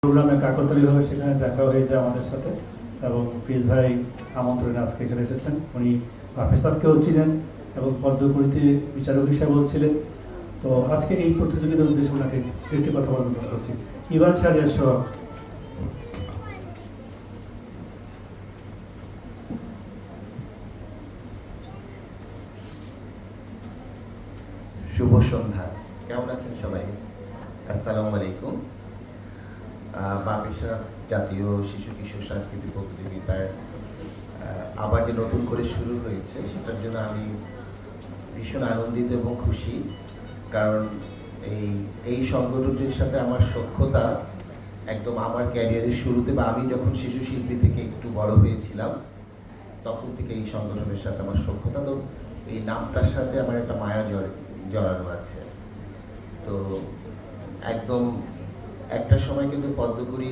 প্রোগ্রামে কাকতালীয়ভাবে সেখানে দেখা হয়ে যায় আমাদের সাথে এবং প্রিজ ভাই আমন্ত্রণে আজকে এখানে এসেছেন। উনি প্রফেসরকেও ছিলেন এবং পদ্মকুঁড়িতে বিচারক হিসাবেও ছিলেন। তো আজকে এই প্রতিযোগিতার উদ্দেশ্যে ওনাকে একটি কথা বলতে করছি। ইভান শাহরিয়ার সহ শুভ সন্ধ্যা। কেমন আছেন সবাই? আসসালামু আলাইকুম। বাপিসা জাতীয় শিশু কিশোর সাংস্কৃতিক প্রতিযোগিতার আবার যে নতুন করে শুরু হয়েছে সেটার জন্য আমি ভীষণ আনন্দিত এবং খুশি। কারণ এই সংগঠনটির সাথে আমার সখ্যতা একদম আমার ক্যারিয়ারের শুরুতে, বা আমি যখন শিশু শিল্পী থেকে একটু বড় হয়েছিলাম তখন থেকে এই সংগঠনের সাথে আমার সখ্যতা। তো এই নামটার সাথে আমার একটা মায়া জড়ানো আছে। তো একদম একটা সময় কিন্তু পদ্মকুঁড়ি